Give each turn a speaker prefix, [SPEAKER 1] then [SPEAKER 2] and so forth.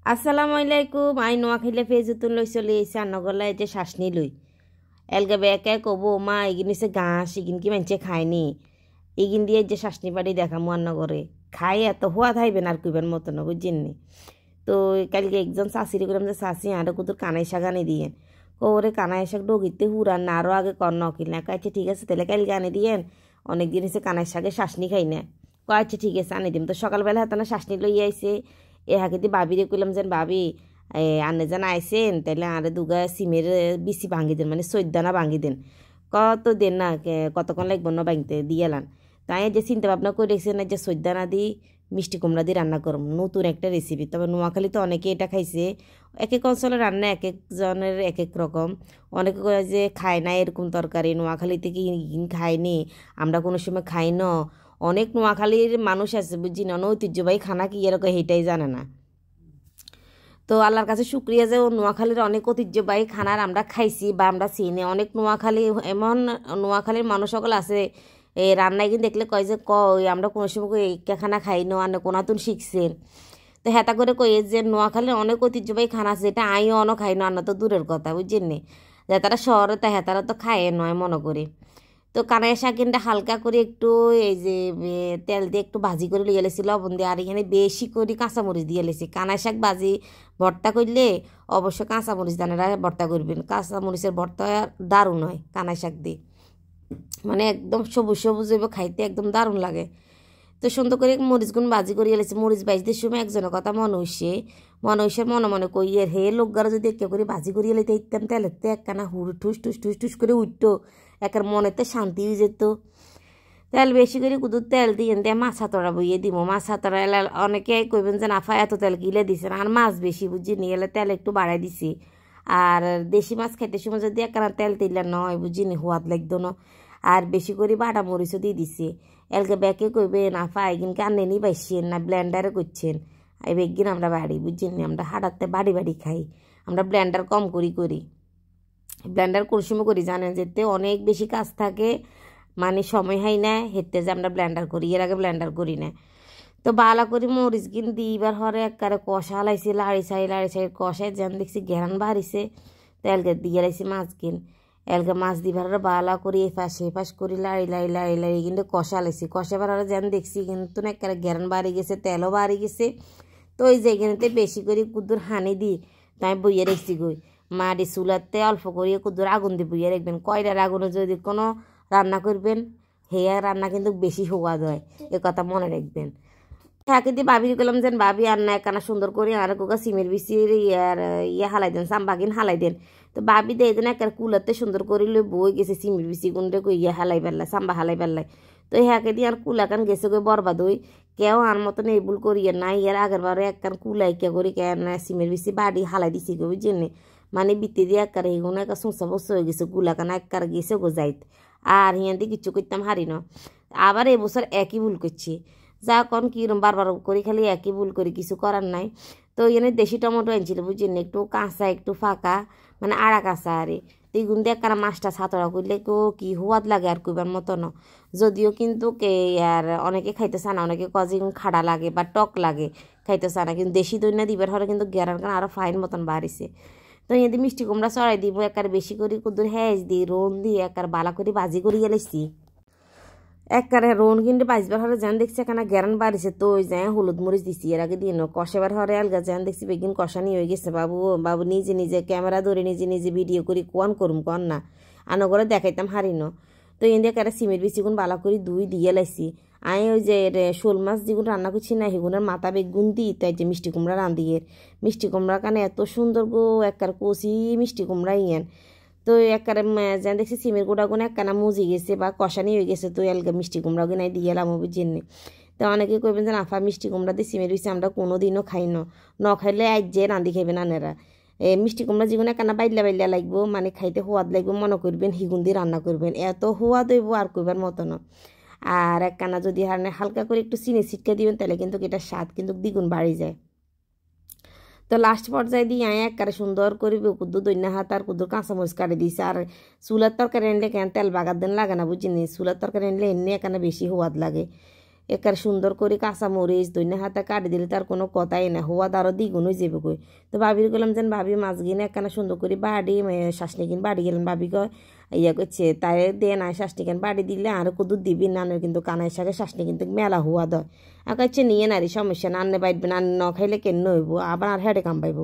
[SPEAKER 1] আসসালামু আলাইকুম। আই নোয়াখাইলে ফেজুতুন লই চলে এসে আনগলা যে শাসনি লই এলগে বেকে কব মা এগিন হচ্ছে ঘাস এগিন কি মানছে খায়নি এগিন দিয়ে যে শাসনি বাড়ি দেখামু আন্নগরে খাই এত হওয়া থাইবেন আর কইবেন মতন বুঝছেন নি। তো কালকে একজন চাষিরে করলাম যে চাষি আরো কুতুর কানাই শাক আনি দিয়েন ওরে কানাই শাক ডগিতে হুরান না আরও আগে কর নকিল না কাছে ঠিক আছে তাহলে কালকে আনি দিয়েন অনেকদিন হচ্ছে কানাই শাকের শাসনি খাই না কয়েছে ঠিক আছে আনি দিম। তো সকালবেলা হাতে না শাসনি লই আইসে এ হাকিতে বাবিরে কইলাম যেন বাবি আনে যেন আইসেন তাহলে আরে দুগা সিমের বিচি ভাঙি দেন মানে চৈদ্দানা ভাঙি দেন কত দেন না কতক্ষণ লাগবে না ভাঙতে দিয়েলান। তাই যে চিন্তা ভাবনা করে রেখেছেন যে চৈদ্দানা দি মিষ্টি কুমড়া দিয়ে রান্না করুন নতুন একটা রেসিপি। তবে নোয়াখালীতে অনেকে এটা খাইছে, এক এক অঞ্চলের রান্না এক একজনের এক এক রকম। অনেকে কয় যে খায় না এরকম তরকারি, নোয়াখালীতে কি খায়নি আমরা কোনো সময় খাই না। অনেক নোয়াখালীর মানুষ আছে বুঝছি না, ঐতিহ্যবাহী খানা কি এরকম সেইটাই জানে না। তো আল্লাহর কাছে শুক্রিয়া যে ও নোয়াখালীর অনেক ঐতিহ্যবাহী খানার আমরা খাইছি বা আমরা চিনি। অনেক নোয়াখালী এমন নোয়াখালীর মানুষ সকল আছে এই রান্নায় কিন্তু দেখলে কয় যে কই আমরা কোনো সময় একা খানা খাই না আনে কোনাতুন শিখছেন। তো হেতা করে কই যে নোয়াখালীর অনেক ঐতিহ্যবাহী খানা আছে যেটা আইও অন খাই না আনা তো দূরের কথা বুঝছেন নি। যে তারা শহরে তা হেতারা তো খায় নয় মনে করে। তো কানাই শাক কিন্তু হালকা করে একটু এই যে তেল দিয়ে একটু ভাজি করে লিয়ে লেছি লবণ দিয়ে, আর এখানে বেশি করে কাঁচামরিচ দিয়ে লেছি। কানাই শাক ভাজি ভর্তা করলে অবশ্যই কাঁচামরিচ দানেরা ভর্তা করবেন, কাঁচামরিচের ভর্তা দারুণ হয় কানাই শাক দিয়ে, মানে একদম সবুজ সবুজ হইব খাইতে একদম দারুণ লাগে। তো সুন্দর করে মরিচগুন ভাজি করিয়ে লেছি। মরিচ ভাজতে সময় একজনের কথা মনে হইসে মনে মনে কইয়ের হে লোকগারও যদি একে করে ভাজি করিয়ে লেতে ইতাম তেলেতে একখানা হুড় ঠুস ঠুস ঠুস ঠুস করে উঠতো, একের মনেতে শান্তি হয়ে যেত। তেল বেশি করে কুদুর তেল দিয়ে দিয়ে মাছ হাতড়া বইয়ে দিব। মাছ হাতড়া এলে অনেকে কইবেন যে নাফা এত তেল কিলে দিছেন, আর মাছ বেশি বুঝি নিয়ে এলে তেল একটু বাড়াই দিছি। আর দেশি মাছ খাইতে সময় যদি একখানা তেল দিলে নয় বুঝিনি হওয়াত লাগতো না। আর বেশি করে বাটা মরিচও দিয়ে দিছে। এলকে ব্যাকে কইবে নাফা এগিনকে আনে নি বাইসেন না ব্লেন্ডারে করছেন। এই বেগিন আমরা বাড়ি বুঝছেন আমরা হাঁটাতে বাড়ি বাড়ি খাই, আমরা ব্লেন্ডার কম করি ব্লেন্ডার কোন সময় করি জানেন যেতে অনেক বেশি কাজ থাকে, মানে সময় হয় না হেঁটতে যে আমরা ব্লেন্ডার করি, এর আগে ব্লেন্ডার করি না। তো বালা করে মরিচ গিন দিবার হরে একবারে কষা লাইছে লাড়ি সাই কষায় যেন দেখছি ঘেরান বাড়িছে। তো এলকে দিয়ে লাইছি মাছ গিন, এলকে মাছ দিবার হরে বালা করে এপাশ করি লাড়ি কিন্তু কষা লাইছি। কষাবার হরে যেন দেখছি কিন্তু একবারে ঘেরান বাড়ি গেছে, তেলও বাড়ি গেছে। তো ওই যেখানেতে বেশি করে কুদুর হানি দিই তাই বইয়ে রেখছি গই মাটি চুলাতে অল্প করিয়ে কুদুর আগুন দিয়ে বইয়ে রাখবেন। কয়টার আগুনে যদি কোনো রান্না করবেন হেয়া রান্না কিন্তু বেশি সোয়াদ হয়, এ কথা মনে রাখবেন। তাকে দিয়ে ভাবি গেলাম যেন ভাবি আর না একখানা সুন্দর করে আর কোকা সিমের বিচির হালাই দেন সাম্বাগিন হালাই দেন। তো ভাবি দিয়ে দেন একটা কুলাতে সুন্দর করে বই গেছে সিমের বিচি গুন্ডে হালাই বেললাই সাম্বা হালাই বেললাই। তো হ্যাকে দিয়ে আর কুলাকান গেছে গই বরবাদ হই। কেউ আর মতন এই ভুল করিয়ে নাই, এর আগের বারে একখান কুলাই কে করি কেন সিমের বিচি বাড়ি হালাই দিছি গো বুঝছেন, মানে বিতে দিয়ে একবার এগুলো একটা সোঁচা বসে হয়ে গেছে কুলাকান একবার গেছে গো যাইত। আর হিয়ান্তি কিচ্ছু করতাম হারি না। আবার এবছর একই ভুল করছি, যা কন কিরম বারবার করি খালি একই ভুল করি, কিছু করার নাই। তো এনে দেশি টমেটো আনছিল বুঝছেন, একটু কাঁচা একটু ফাঁকা মানে আড়া কাঁচা আরে। তো এগুন দিয়ে একখানা মাছটা ছাতড়া করলে কি হওয়াদ লাগে আর কইবার মতো না। যদিও কিন্তু আর অনেকে খাইতে চায় না, অনেকে কজি খাড়া লাগে বা টক লাগে খাইতে চায় না, কিন্তু দেশি দই না দিবার হলে কিন্তু গেরার কারণ আরও ফাইন মতন বাড়িছে। তো এদি মিষ্টি কুমড়া চড়াই দিব একার বেশি করে কুদুর হ্যাঁজ দিই রোন দিয়ে একার বালা করে ভাজি করিয়ে লাইছি। একবারে রোন কিন্তু বাজবার হরে যেন দেখছি এখানে গ্যারান বাড়িছে। তো ওই যায় হলুদ মরিচ দিছি এর আগে দিয়ে কষাবার হরে আলগা যেন দেখছি বেগিন কষানি হয়ে গেছে। বাবু নিজে নিজে ক্যামেরা ধরে নিজে ভিডিও করি কোন করুম কন না আনো করে দেখাইতাম হারিনো। তো এন দিয়ে একটা সিমের বিচিগুন বালা করে দুই দিয়ে লাইছি। আমি ওই যে শোল মাছ যেগুলো রান্না করছি না সেগুলোর মাথা বেগুন দিই, তাই যে মিষ্টি কুমড়া রান্ধিয়ে মিষ্টি কুমড়া কানে এত সুন্দর গো একবার কষি মিষ্টি কুমড়া ইয়ান। তো একবারে যেন দেখছি সিমের গোড়াগুলো একখানা মুজি গেছে বা কষানি হয়ে গেছে। তো এলগা মিষ্টি কুমড়া গুনাই দিয়ে এলাম বুঝিনি। তো অনেকে কইবেন যে আফা মিষ্টি কুমড়া দিয়ে সিমের বিচি আমরা কোনো দিনও খাই ন খাইলে আজ যে রাঁধি খাইবেন আনেরা। মিষ্টি কুমড়া যেগুলো একখানা বাইলা লাগবো মানে খাইতে সোয়াদ লাগবে মনে করবেন হিগুন দিয়ে রান্না করবেন, এত সোয়াদ হইব আর কইবার মতো না। আর একখানা যদি হালকা করে একটু চিনি ছিটকে দিবেন তাহলে কিন্তু এটার স্বাদ কিন্তু দ্বিগুণ বাড়ি যায়। তো লাস্ট পর্যায়ে দিয়ে একবারে সুন্দর করে কুদ্দু দৈন্য হাত আর কুদ্দুর কাঁচামরিচ কাটে দিয়েছে। আর চুলার তরকারি আনলে কেন তেল বাগার দেন লাগে না বুঝিনি, চুলার তরকারি আনলে এমনি এখানে বেশি সোয়াদ লাগে। একার সুন্দর করে কাঁচা মরিচ দৈন্য হাতে কাটি দিলে তার কোনো কথাই না, হওয়া আরও দ্বিগুণ হয়ে যাবে কই। তো ভাবির গেলাম যেন ভাবি মাছ গিনে একখানা সুন্দর করে বাড়ি শাসনি কিন বাড়ি গেলাম, ভাবি কয় ইয়া করছে তাই দে নাই শাসনি কেন বাড়ি দিলে আর কদুর দিবি না, কিন্তু কানাই শাকের শাসনি কিন্তু মেলা হওয়া দয়। আর কাছে নিয়ে নারী সমস্যা না, আন্নে বাইটবে না, ন খাইলে কেন হইব, আবার আর হেডে কাম পাইব।